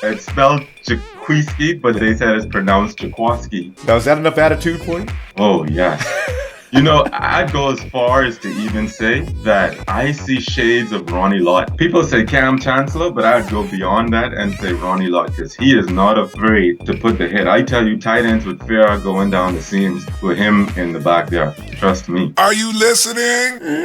It's spelled Jaquiski, but they said it's pronounced Jaquiski. Now, is that enough attitude for you? Oh, yes. I'd go as far as to even say that I see shades of Ronnie Lott. People say Cam Chancellor, but I'd go beyond that and say Ronnie Lott because he is not afraid to put the hit. I tell you, tight ends with fear going down the seams with him in the back there. Trust me. Are you listening?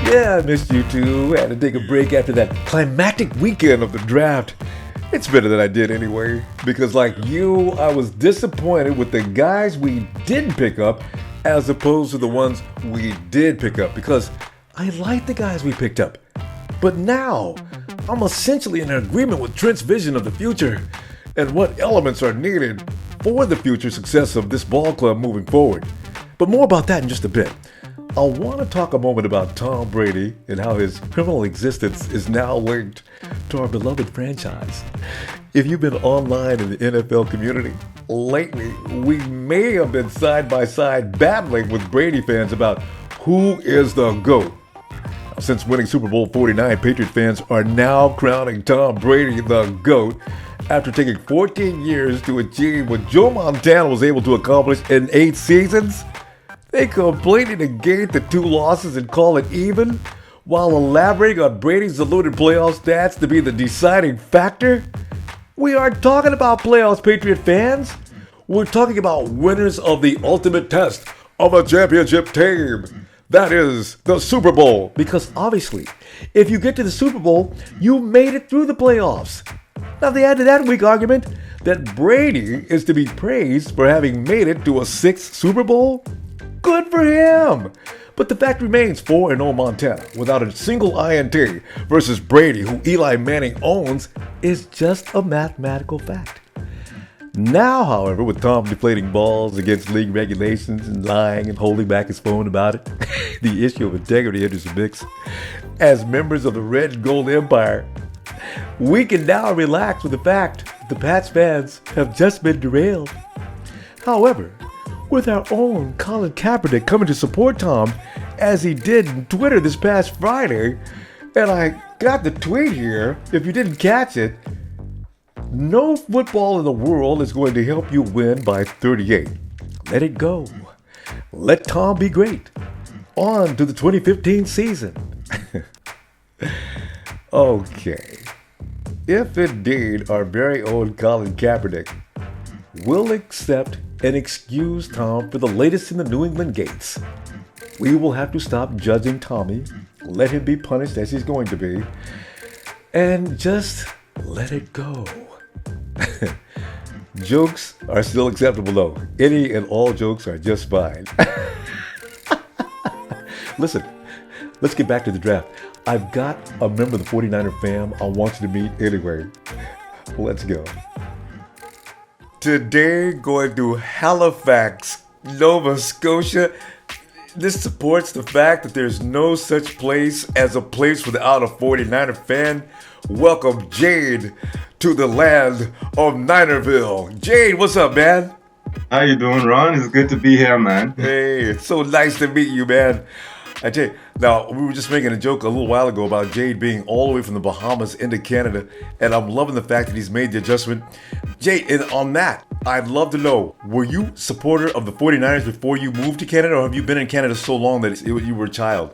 Yeah, I missed you too. Had to take a break after that climactic weekend of the draft. It's better than I did anyway, because like you, I was disappointed with the guys we didn't pick up as opposed to the ones we did pick up, because I like the guys we picked up. But now, I'm essentially in agreement with Trent's vision of the future and what elements are needed for the future success of this ball club moving forward. But more about that in just a bit. I want to talk a moment about Tom Brady and how his criminal existence is now linked to our beloved franchise. If you've been online in the NFL community lately, we may have been side by side battling with Brady fans about who is the GOAT. Since winning Super Bowl 49, Patriot fans are now crowning Tom Brady the GOAT after taking 14 years to achieve what Joe Montana was able to accomplish in 8 seasons. They completely negate the 2 losses and call it even, while elaborating on Brady's diluted playoff stats to be the deciding factor. We aren't talking about playoffs, Patriot fans. We're talking about winners of the ultimate test of a championship team. That is the Super Bowl. Because obviously, if you get to the Super Bowl, you made it through the playoffs. Now they add to that weak argument that Brady is to be praised for having made it to a 6th Super Bowl. Good for him! But the fact remains 4-0 Montana without a single INT versus Brady, who Eli Manning owns, is just a mathematical fact. Now, however, with Tom deflating balls against league regulations and lying and holding back his phone about it, the issue of integrity enters the mix. As members of the Red and Gold Empire, we can now relax with the fact that the Pats fans have just been derailed. However, with our own Colin Kaepernick coming to support Tom, as he did on Twitter this past Friday, and I got the tweet here, if you didn't catch it, no football in the world is going to help you win by 38. Let it go. Let Tom be great. On to the 2015 season. Okay. If indeed our very own Colin Kaepernick will accept and excuse Tom for the latest in the New England Gates, we will have to stop judging Tommy, let him be punished as he's going to be, and just let it go. Jokes are still acceptable though. Any and all jokes are just fine. Listen, let's get back to the draft. I've got a member of the 49er fam I want you to meet anyway. Let's go. Today, going to Halifax, Nova Scotia. This supports the fact that there's no such place as a place without a 49er fan. Welcome, Jade, to the land of Ninerville. Jade, what's up, man? How you doing, Ron? It's good to be here, man. Hey, it's so nice to meet you, man. I tell you, now, we were just making a joke a little while ago about Jade being all the way from the Bahamas into Canada, and I'm loving the fact that he's made the adjustment. Jade, and on that, I'd love to know, were you a supporter of the 49ers before you moved to Canada, or have you been in Canada so long that you were a child?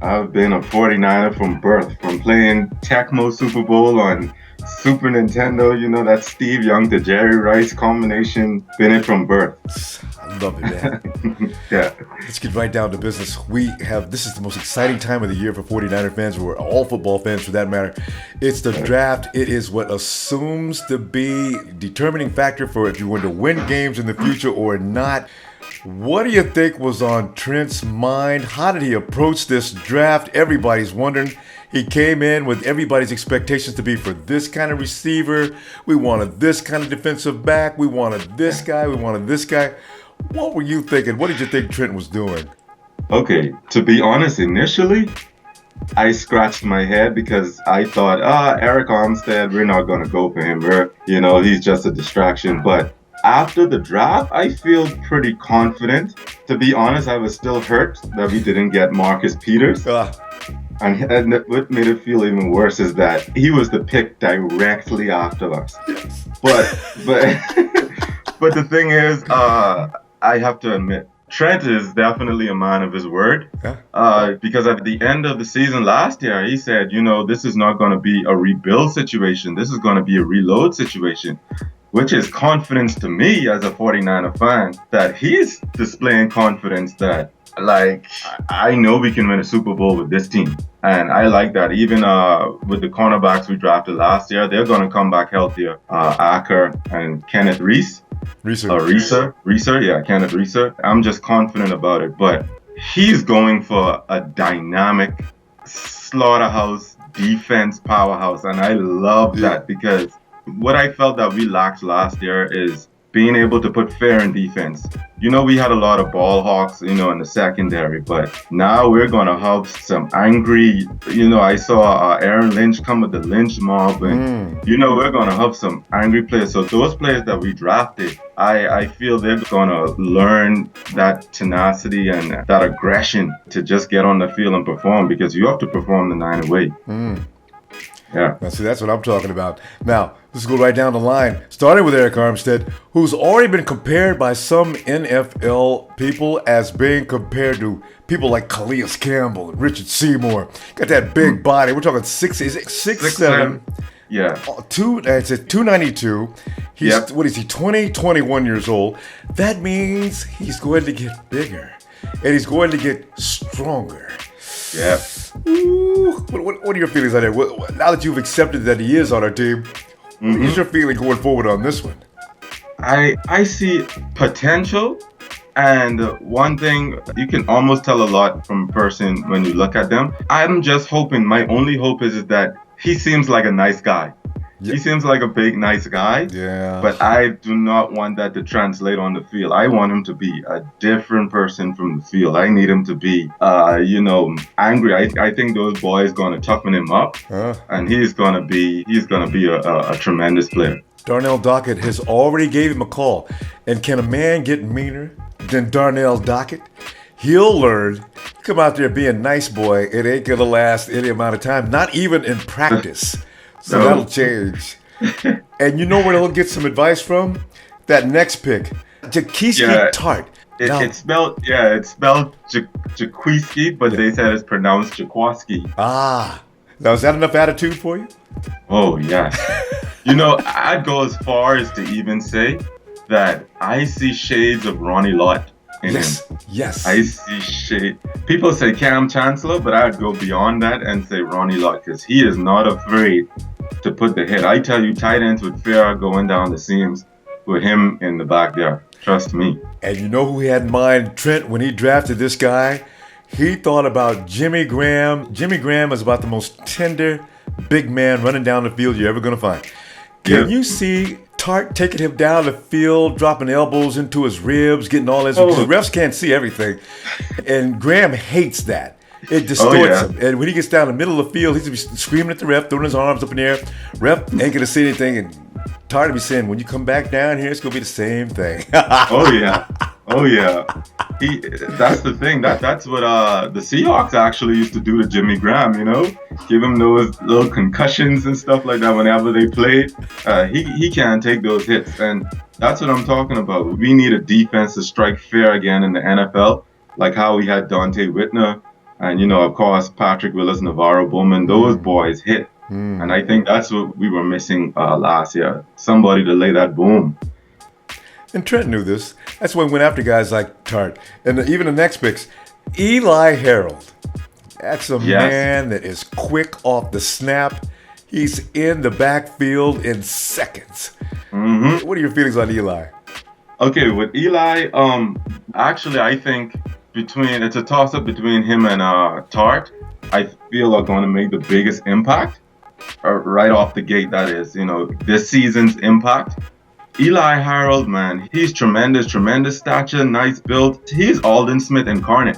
I've been a 49er from birth, from playing Tecmo Super Bowl on Super Nintendo, that Steve Young to Jerry Rice combination, been it from birth. I love it, man. Yeah. Let's get right down to business. This is the most exciting time of the year for 49er fans, or all football fans for that matter. It's the draft. It is what assumes to be a determining factor for if you're going to win games in the future or not. What do you think was on Trent's mind? How did he approach this draft? Everybody's wondering. He came in with everybody's expectations to be for this kind of receiver. We wanted this kind of defensive back. We wanted this guy. We wanted this guy. What were you thinking? What did you think Trent was doing? Okay, to be honest, initially, I scratched my head because I thought, Arik Armstead, we're not going to go for him. He's just a distraction. But after the draft, I feel pretty confident. To be honest, I was still hurt that we didn't get Marcus Peters. And what made it feel even worse is that he was the pick directly after us. But but the thing is, I have to admit, Trent is definitely a man of his word. Because at the end of the season last year, he said, this is not going to be a rebuild situation. This is going to be a reload situation, which is confidence to me as a 49er fan, that he's displaying confidence that, I know we can win a Super Bowl with this team. And I like that. Even with the cornerbacks we drafted last year, they're going to come back healthier. Acker and Kenneth Reese. Reeser. Yeah, Kenneth Reeser. I'm just confident about it. But he's going for a dynamic slaughterhouse defense powerhouse. And I love that, because what I felt that we lacked last year is being able to put fair in defense. We had a lot of ball hawks, in the secondary, but now we're going to have some angry, I saw Aaron Lynch come with the Lynch mob, and, we're going to have some angry players. So those players that we drafted, I feel they're going to learn that tenacity and that aggression to just get on the field and perform, because you have to perform the 9 away. Yeah. Now, see, that's what I'm talking about. Now, let's go right down the line, starting with Arik Armstead, who's already been compared by some NFL people as being compared to people like Calais Campbell and Richard Seymour. Got that big body. We're talking 6'7". Yeah. 292. He's, what is he, 21 years old. That means he's going to get bigger, and he's going to get stronger. Yeah. Ooh, what are your feelings on that? Now that you've accepted that he is on our team, what is your feeling going forward on this one? I see potential, and one thing, you can almost tell a lot from a person when you look at them. I'm just hoping, my only hope is that he seems like a nice guy. He seems like a big, nice guy. Yeah. But I do not want that to translate on the field. I want him to be a different person from the field. I need him to be, angry. I think those boys going to toughen him up, and he's going to be a tremendous player. Darnell Dockett has already gave him a call. And can a man get meaner than Darnell Dockett? He'll learn. Come out there being a nice boy. It ain't going to last any amount of time, not even in practice. So that'll change. And you know where they'll get some advice from? That next pick, Jaquiski Tartt. It's spelled Jaquiski, but they said it's pronounced Jaquiski. Ah. Now, is that enough attitude for you? Oh, yes. I'd go as far as to even say that I see shades of Ronnie Lott in him. Yes. I see shade. People say Cam Chancellor, but I'd go beyond that and say Ronnie Lott, because he is not afraid to put the hit. I tell you, tight ends with fear going down the seams with him in the back there. Trust me. And you know who he had in mind, Trent, when he drafted this guy? He thought about Jimmy Graham. Jimmy Graham is about the most tender big man running down the field you're ever going to find. Can you see Tartt taking him down the field, dropping elbows into his ribs, getting all this? Because the refs can't see everything. And Graham hates that. It distorts him. And when he gets down the middle of the field, he's going to be screaming at the ref, throwing his arms up in the air. Ref ain't going to see anything. And Tartt will be saying, when you come back down here, it's going to be the same thing. Oh, yeah. That's the thing. That's what the Seahawks actually used to do to Jimmy Graham, give him those little concussions and stuff like that whenever they played. He can't take those hits, and that's what I'm talking about. We need a defense to strike fair again in the NFL, like how we had Dante Whitner and, of course, Patrick Willis, Navarro Bowman. Those boys hit, and I think that's what we were missing last year. Somebody to lay that boom. And Trent knew this. That's why we went after guys like Tartt. And even the next picks, Eli Harold. That's a man that is quick off the snap. He's in the backfield in seconds. What are your feelings on Eli? Okay, with Eli, actually, I think it's a toss-up between him and Tartt. I feel are going to make the biggest impact right off the gate. That is, this season's impact. Eli Harold, man, he's tremendous stature, nice build. He's Aldon Smith incarnate.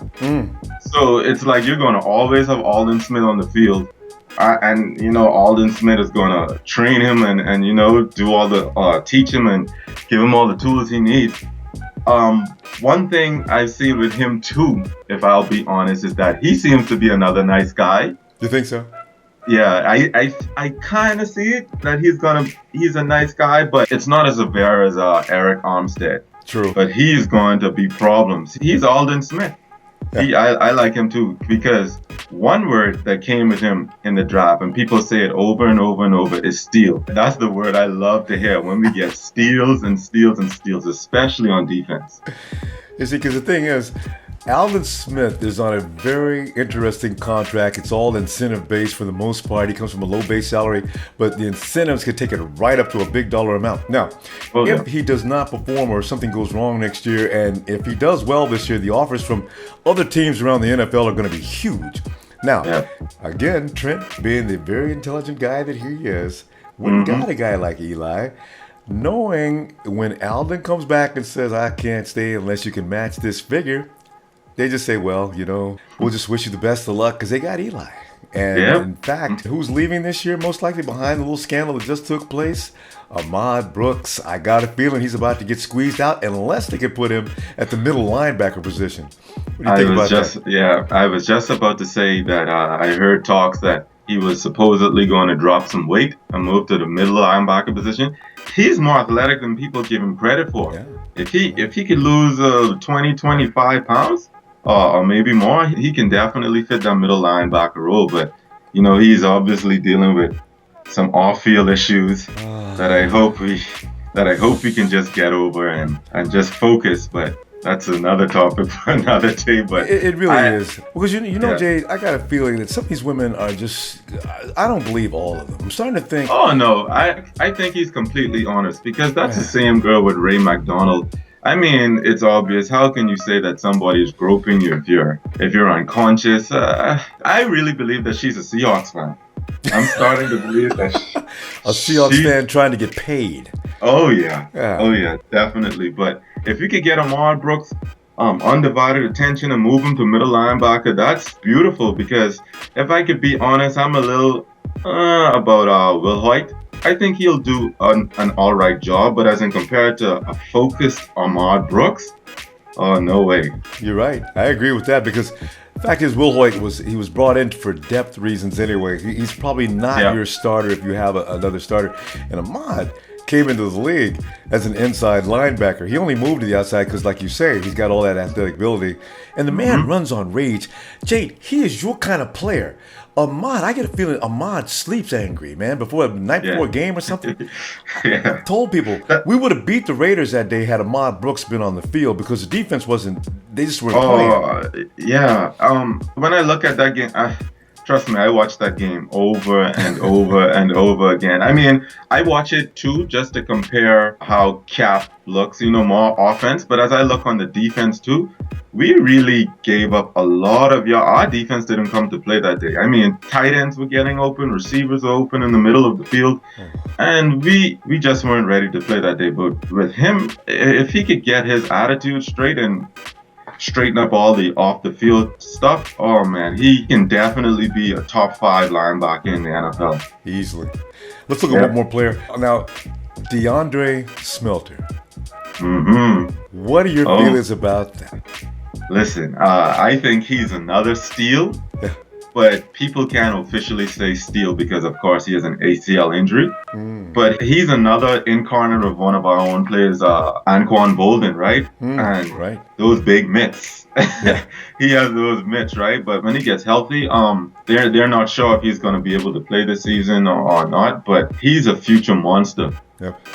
So it's like you're going to always have Aldon Smith on the field. And, Aldon Smith is going to train him and do all the, teach him and give him all the tools he needs. One thing I see with him too, if I'll be honest, is that he seems to be another nice guy. You think so? Yeah, I kind of see it that he's a nice guy, but it's not as severe as Arik Armstead. True. But he's going to be problems. He's Aldon Smith. Yeah. I like him too because one word that came with him in the draft, and people say it over and over and over, is steal. That's the word I love to hear when we get steals and steals and steals, especially on defense. You see, because the thing is, Aldon Smith is on a very interesting contract. It's all incentive-based for the most part. He comes from a low base salary, but the incentives could take it right up to a big dollar amount. Now, if he does not perform or something goes wrong next year, and if he does well this year, the offers from other teams around the NFL are going to be huge. Now, again, Trent, being the very intelligent guy that he is, when you got a guy like Eli, knowing when Aldon comes back and says, I can't stay unless you can match this figure, they just say, well, we'll just wish you the best of luck because they got Eli. And in fact, who's leaving this year most likely behind the little scandal that just took place? Ahmad Brooks. I got a feeling he's about to get squeezed out unless they can put him at the middle linebacker position. What do you think about that? Yeah, I was just about to say that I heard talks that he was supposedly going to drop some weight and move to the middle linebacker position. He's more athletic than people give him credit for. Yeah. If he could lose 20, 25 pounds, or maybe more, he can definitely fit that middle linebacker role. But he's obviously dealing with some off-field issues that I hope we can just get over and just focus. But that's another topic for another day. But it really is, because Jade, I got a feeling that some of these women are just, I don't believe all of them. I'm starting to think. Oh no, I think he's completely honest, because that's the same girl with Ray McDonald. I mean, it's obvious. How can you say that somebody is groping you if you're unconscious? I really believe that she's a Seahawks fan. I'm starting to believe that a Seahawks fan trying to get paid. Oh yeah, definitely. But if you could get Ahmad Brooks undivided attention and move him to middle linebacker, that's beautiful. Because if I could be honest, I'm a little about Will White. I think he'll do an all right job, but as in compared to a focused Ahmad Brooks, oh, no way. You're right. I agree with that, because the fact is, Will Hoyt was brought in for depth reasons anyway. He's probably not your starter if you have another starter. And Ahmad came into the league as an inside linebacker. He only moved to the outside because, like you say, he's got all that athletic ability. And the man runs on rage. Jade, he is your kind of player. Ahmad, I get a feeling Ahmad sleeps angry, man, before a night before a game or something. I told people we would have beat the Raiders that day had Ahmad Brooks been on the field, because the defense they just weren't playing. When I look at that game, trust me, I watched that game over and over and over again. I mean, I watch it too just to compare how Cap looks, more offense. But as I look on the defense too, we really gave up a lot of our defense didn't come to play that day. I mean, tight ends were getting open, receivers were open in the middle of the field, and we just weren't ready to play that day. But with him, if he could get his attitude straight and straighten up all the off the field stuff, oh man, he can definitely be a top 5 linebacker in the NFL. Easily. Let's look at one more player. Now, Deandre Smelter. What are your feelings about that? Listen, I think he's another steal, but people can't officially say steal because, of course, he has an ACL injury. But he's another incarnate of one of our own players, Anquan Bolden, right? And those big mitts. He has those mitts, right? But when he gets healthy, they're not sure if he's going to be able to play this season or not. But he's a future monster.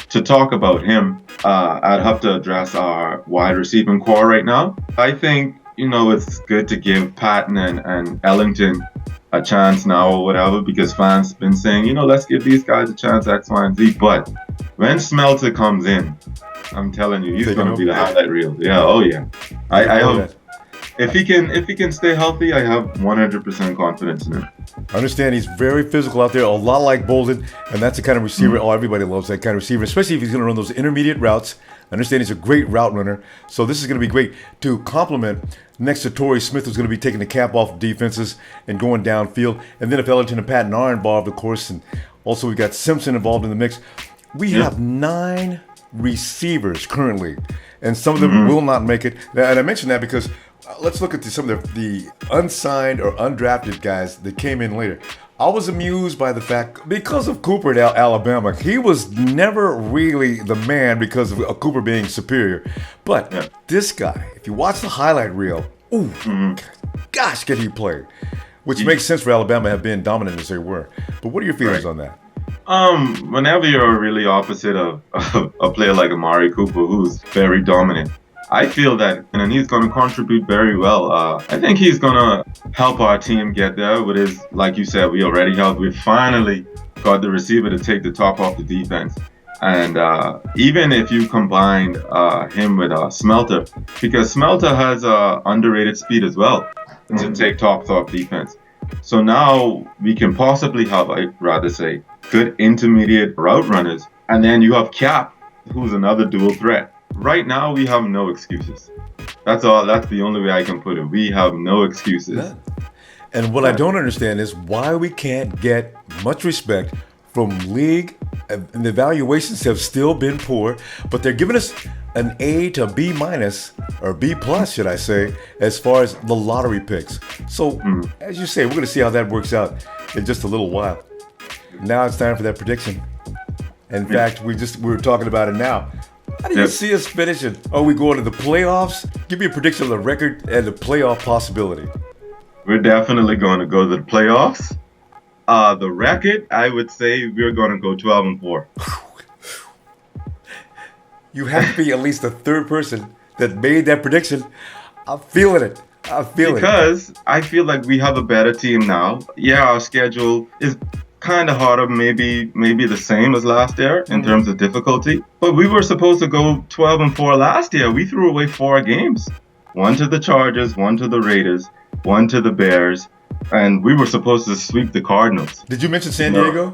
To talk about him, I'd have to address our wide receiving core right now. I think, it's good to give Patton and Ellington a chance now or whatever, because fans been saying, let's give these guys a chance, X, Y, and Z. But when Smelter comes in, I'm telling you, he's going to be the highlight reel. Yeah, oh yeah. I hope. If he can stay healthy, I have 100% confidence in him. I understand he's very physical out there, a lot like Bolden, and that's the kind of receiver. Everybody loves that kind of receiver, especially if he's going to run those intermediate routes. I understand he's a great route runner, so this is going to be great to complement next to Torrey Smith, who's going to be taking the cap off of defenses and going downfield. And then if Ellington and Patton are involved, of course, and also we've got Simpson involved in the mix. We have 9 receivers currently, and some of them will not make it. And I mention that because let's look at some of the unsigned or undrafted guys that came in later. I was amused by the fact, because of Cooper at Alabama, he was never really the man because of Cooper being superior. But this guy, if you watch the highlight reel, gosh, can he play? Which makes sense for Alabama to have been dominant as they were. But what are your feelings on that? Whenever you're really opposite of a player like Amari Cooper, who's very dominant, I feel that and he's going to contribute very well. I think he's going to help our team get there with his, like you said, we already helped. We finally got the receiver to take the top off the defense. And even if you combine him with Smelter, because Smelter has underrated speed as well to take tops off defense. So now we can possibly have, I'd rather say, good intermediate route runners. And then you have Cap, who's another dual threat. Right now, we have no excuses. That's all. That's the only way I can put it. We have no excuses. Yeah. And what I don't understand is why we can't get much respect from league. And the evaluations have still been poor, but they're giving us an A to B minus, or B plus, should I say, as far as the lottery picks. So, as you say, we're going to see how that works out in just a little while. Now it's time for that prediction. In fact, we were talking about it now. How do you see us finishing? Are we going to the playoffs? Give me a prediction of the record and the playoff possibility. We're definitely going to go to the playoffs. The record, I would say we're going to go 12-4. You have to be at least the third person that made that prediction. I'm feeling it. Because I feel like we have a better team now. Yeah, our schedule is kind of harder, maybe the same as last year in terms of difficulty. But we were supposed to go 12-4 last year. We threw away 4 games. 1 to the Chargers, 1 to the Raiders, 1 to the Bears, and we were supposed to sweep the Cardinals. Did you mention San Diego?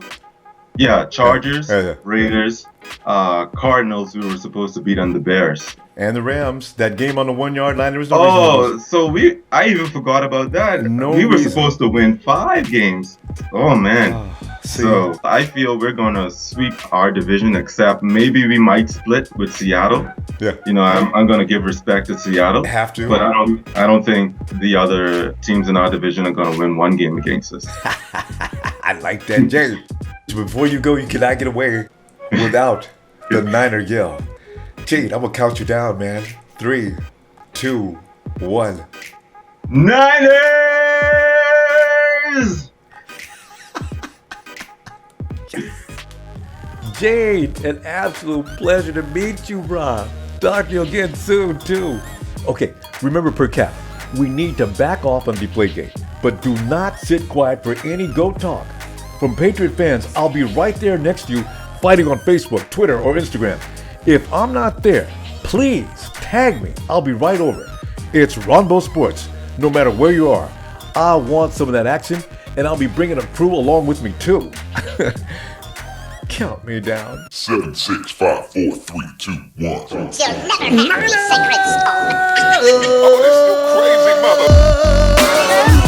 Yeah, Chargers, Raiders, Cardinals, we were supposed to beat on the Bears. And the Rams, that game on the 1 yard line, there was no reason. So I even forgot about that. We were supposed to win 5 games. Oh, man. So I feel we're going to sweep our division, except maybe we might split with Seattle. Yeah. You know, I'm going to give respect to Seattle. Have to. But I don't think the other teams in our division are going to win 1 game against us. I like that, Jade. Before you go, you cannot get away without the Niner yell. Jade, I'm going to count you down, man. 3, 2, 1. Niners! Jade, an absolute pleasure to meet you, Rob. Talk to you again soon, too. Okay, remember per cap, we need to back off on Deflategate, but do not sit quiet for any GOAT talk. From Patriot fans, I'll be right there next to you, fighting on Facebook, Twitter, or Instagram. If I'm not there, please tag me. I'll be right over. It's Ronbo Sports. No matter where you are, I want some of that action, and I'll be bringing a crew along with me, too. Count me down. 7, 6, 5, 4, 3, 2, 1. You'll never have the secrets. Oh, this you crazy mother.